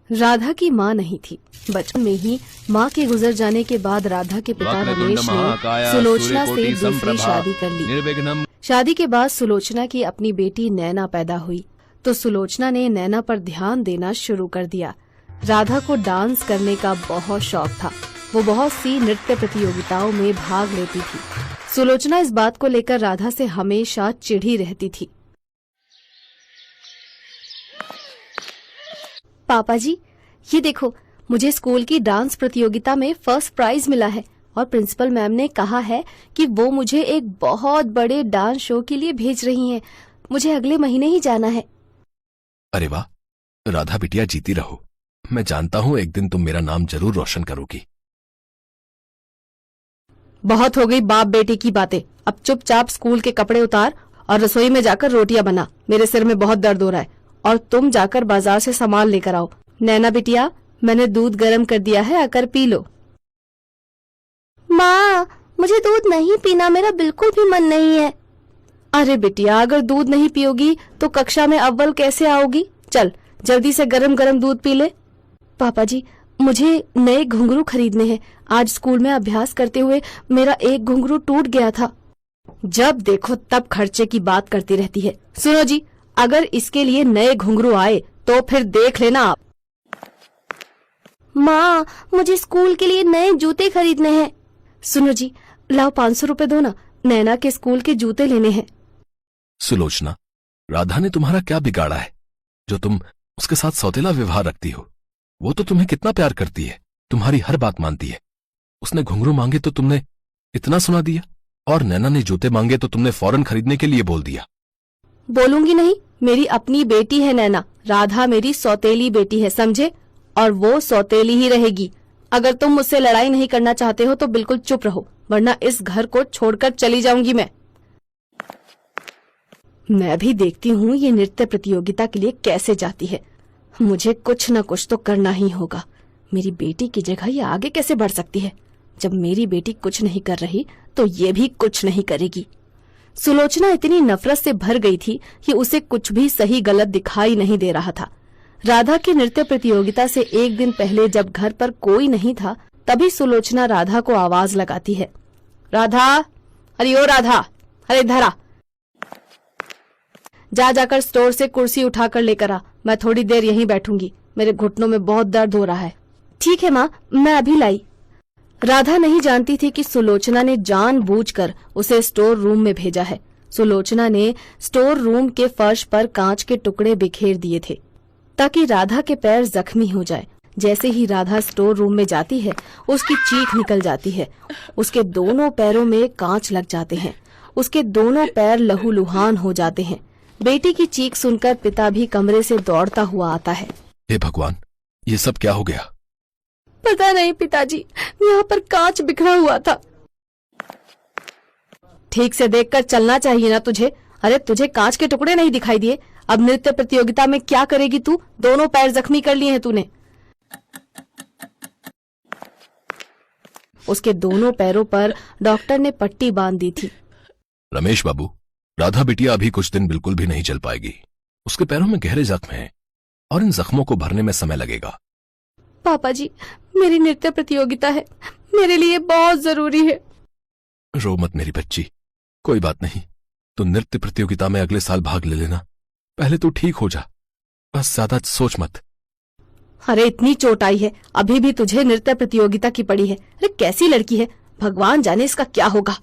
राधा की माँ नहीं थी। बचपन में ही माँ के गुजर जाने के बाद राधा के पिता रमेश ने सुलोचना से दूसरी शादी कर ली। शादी के बाद सुलोचना की अपनी बेटी नैना पैदा हुई तो सुलोचना ने नैना पर ध्यान देना शुरू कर दिया। राधा को डांस करने का बहुत शौक था। वो बहुत सी नृत्य प्रतियोगिताओं में भाग लेती थी। सुलोचना इस बात को लेकर राधा से हमेशा चिढ़ी रहती थी। पापा जी, ये देखो, मुझे स्कूल की डांस प्रतियोगिता में फर्स्ट प्राइज मिला है और प्रिंसिपल मैम ने कहा है कि वो मुझे एक बहुत बड़े डांस शो के लिए भेज रही हैं। मुझे अगले महीने ही जाना है। अरे वाह, राधा बिटिया जीती रहो। मैं जानता हूँ एक दिन तुम मेरा नाम जरूर रोशन करोगी। बहुत हो गई बाप बेटी की बातें। अब चुपचाप स्कूल के कपड़े उतार और रसोई में जाकर रोटियां बना। मेरे सिर में बहुत दर्द हो रहा है। और तुम जाकर बाजार से सामान लेकर आओ। नैना बिटिया, मैंने दूध गर्म कर दिया है, आकर पी लो। माँ, मुझे दूध नहीं पीना, मेरा बिल्कुल भी मन नहीं है। अरे बिटिया, अगर दूध नहीं पियोगी तो कक्षा में अव्वल कैसे आओगी? चल जल्दी से गरम गरम दूध पी ले। पापा जी, मुझे नए घुंघरू खरीदने हैं। आज स्कूल में अभ्यास करते हुए मेरा एक घुंघरू टूट गया था। जब देखो तब खर्चे की बात करती रहती है। सुनो जी, अगर इसके लिए नए घुंघरू आए तो फिर देख लेना आप। माँ, मुझे स्कूल के लिए नए जूते खरीदने हैं। सुनो जी, लाओ 500 रुपए दो ना, नैना के स्कूल के जूते लेने हैं। सुलोचना, राधा ने तुम्हारा क्या बिगाड़ा है जो तुम उसके साथ सौतेला व्यवहार रखती हो? वो तो तुम्हें कितना प्यार करती है, तुम्हारी हर बात मानती है। उसने घुंघरू मांगे तो तुमने इतना सुना दिया, और नैना ने जूते मांगे तो तुमने फौरन खरीदने के लिए बोल दिया। बोलूंगी नहीं, मेरी अपनी बेटी है नैना। राधा मेरी सौतेली बेटी है, समझे? और वो सौतेली ही रहेगी। अगर तुम मुझसे लड़ाई नहीं करना चाहते हो तो बिल्कुल चुप रहो, वरना इस घर को छोड़कर चली जाऊंगी मैं भी देखती हूँ ये नृत्य प्रतियोगिता के लिए कैसे जाती है। मुझे कुछ न कुछ तो करना ही होगा। मेरी बेटी की जगह ये आगे कैसे बढ़ सकती है? जब मेरी बेटी कुछ नहीं कर रही तो ये भी कुछ नहीं करेगी। सुलोचना इतनी नफरत से भर गई थी कि उसे कुछ भी सही गलत दिखाई नहीं दे रहा था। राधा की नृत्य प्रतियोगिता से एक दिन पहले जब घर पर कोई नहीं था, तभी सुलोचना राधा को आवाज लगाती है। राधा, अरे ओ राधा, अरे इधर आ। जाकर स्टोर से कुर्सी उठाकर लेकर आ। मैं थोड़ी देर यहीं बैठूंगी, मेरे घुटनों में बहुत दर्द हो रहा है। ठीक है माँ, मैं अभी लाई। राधा नहीं जानती थी कि सुलोचना ने जानबूझकर उसे स्टोर रूम में भेजा है। सुलोचना ने स्टोर रूम के फर्श पर कांच के टुकड़े बिखेर दिए थे ताकि राधा के पैर जख्मी हो जाए। जैसे ही राधा स्टोर रूम में जाती है, उसकी चीख निकल जाती है। उसके दोनों पैरों में कांच लग जाते हैं। उसके दोनों पैर लहूलुहान हो जाते हैं। बेटी की चीख सुनकर पिता भी कमरे से दौड़ता हुआ आता है। हे भगवान, ये सब क्या हो गया? पता नहीं पिताजी, यहाँ पर कांच बिखरा हुआ था। ठीक से देखकर चलना चाहिए ना तुझे। अरे तुझे कांच के टुकड़े नहीं दिखाई दिए? अब नृत्य प्रतियोगिता में क्या करेगी तू? दोनों पैर जख्मी कर लिए हैं तूने। उसके दोनों पैरों पर डॉक्टर ने पट्टी बांध दी थी। रमेश बाबू, राधा बिटिया अभी कुछ दिन बिल्कुल भी नहीं चल पाएगी। उसके पैरों में गहरे जख्म हैं और इन जख्मों को भरने में समय लगेगा। पापा जी, मेरी नृत्य प्रतियोगिता है, मेरे लिए बहुत जरूरी है। रो मत मेरी बच्ची, कोई बात नहीं। तो नृत्य प्रतियोगिता में अगले साल भाग ले लेना। पहले तो ठीक हो जा, बस ज्यादा सोच मत। अरे इतनी चोट आई है, अभी भी तुझे नृत्य प्रतियोगिता की पड़ी है। अरे कैसी लड़की है, भगवान जाने इसका क्या होगा।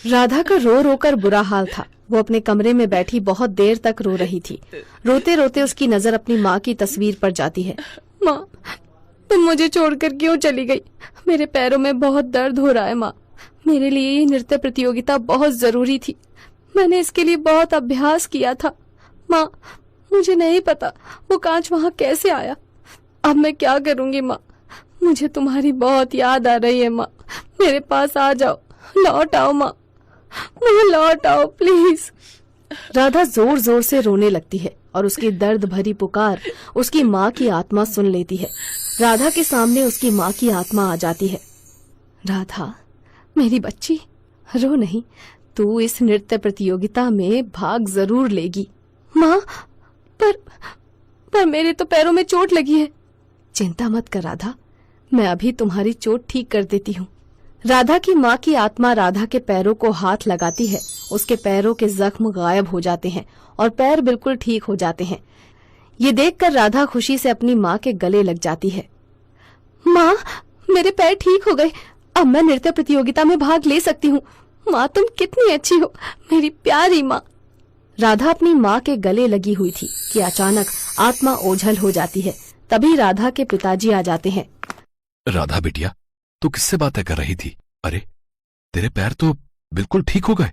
राधा का रो रो कर बुरा हाल था। वो अपने कमरे में बैठी बहुत देर तक रो रही थी। रोते रोते उसकी नजर अपनी माँ की तस्वीर पर जाती है। माँ, तुम मुझे छोड़कर क्यों चली गई? मेरे पैरों में बहुत दर्द हो रहा है माँ। मेरे लिए ये नृत्य प्रतियोगिता बहुत जरूरी थी। मैंने इसके लिए बहुत अभ्यास किया था। माँ, मुझे नहीं पता वो कांच वहाँ कैसे आया। अब मैं क्या करूँगी माँ? मुझे तुम्हारी बहुत याद आ रही है माँ। मेरे पास आ जाओ, लौट आओ माँ, मुझे लौट आओ प्लीज। राधा जोर जोर से रोने लगती है और उसकी दर्द भरी पुकार उसकी माँ की आत्मा सुन लेती है। राधा के सामने उसकी माँ की आत्मा आ जाती है। राधा, मेरी बच्ची, रो नहीं, तू इस नृत्य प्रतियोगिता में भाग जरूर लेगी। माँ, पर पर मेरे तो पैरों में चोट लगी है। चिंता मत कर राधा, मैं अभी तुम्हारी चोट ठीक कर देती हूँ। राधा की माँ की आत्मा राधा के पैरों को हाथ लगाती है। उसके पैरों के जख्म गायब हो जाते हैं और पैर बिल्कुल ठीक हो जाते हैं। ये देखकर राधा खुशी से अपनी माँ के गले लग जाती है। माँ, मेरे पैर ठीक हो गए, अब मैं नृत्य प्रतियोगिता में भाग ले सकती हूँ। माँ, तुम कितनी अच्छी हो, मेरी प्यारी माँ। राधा अपनी माँ के गले लगी हुई थी कि अचानक आत्मा ओझल हो जाती है। तभी राधा के पिताजी आ जाते हैं। राधा बिटिया, तू किससे बातें कर रही थी? अरे, तेरे पैर तो बिल्कुल ठीक हो गए।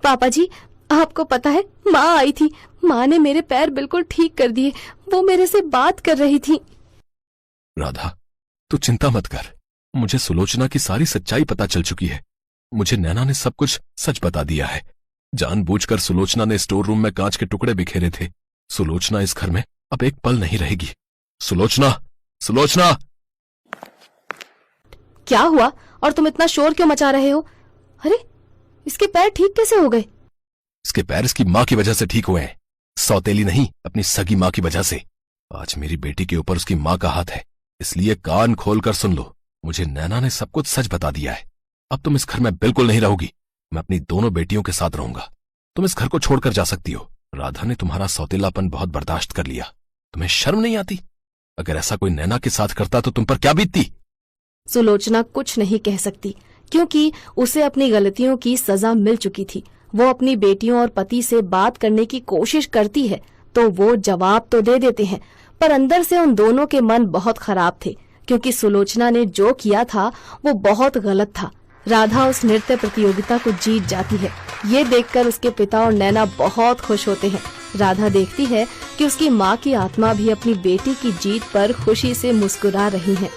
पापा जी, आपको पता है, माँ आई थी। माँ ने मेरे पैर बिल्कुल ठीक कर दिए। वो मेरे से बात कर रही थी। राधा, तू चिंता मत कर, मुझे सुलोचना की सारी सच्चाई पता चल चुकी है। मुझे नैना ने सब कुछ सच बता दिया है। जानबूझकर सुलोचना ने स्टोर रूम में कांच के टुकड़े बिखेरे थे। सुलोचना इस घर में अब एक पल नहीं रहेगी। सुलोचना, सुलोचना! क्या हुआ और तुम इतना शोर क्यों मचा रहे हो? अरे, इसके पैर ठीक कैसे हो गए? इसके पैर इसकी माँ की वजह से ठीक हुए हैं, सौतेली नहीं, अपनी सगी माँ की वजह से। आज मेरी बेटी के ऊपर उसकी माँ का हाथ है, इसलिए कान खोलकर सुन लो। मुझे नैना ने सब कुछ सच बता दिया है। अब तुम इस घर में बिल्कुल नहीं रहोगी। मैं अपनी दोनों बेटियों के साथ रहूंगा। तुम इस घर को छोड़कर जा सकती हो। राधा ने तुम्हारा सौतेलापन बहुत बर्दाश्त कर लिया। तुम्हें शर्म नहीं आती? अगर ऐसा कोई नैना के साथ करता तो तुम पर क्या बीतती? सुलोचना कुछ नहीं कह सकती क्योंकि उसे अपनी गलतियों की सजा मिल चुकी थी। वो अपनी बेटियों और पति से बात करने की कोशिश करती है तो वो जवाब तो दे देते हैं, पर अंदर से उन दोनों के मन बहुत खराब थे क्योंकि सुलोचना ने जो किया था वो बहुत गलत था। राधा उस नृत्य प्रतियोगिता को जीत जाती है। ये देखकर उसके पिता और नैना बहुत खुश होते हैं। राधा देखती है कि उसकी माँ की आत्मा भी अपनी बेटी की जीत पर खुशी से मुस्कुरा रही है।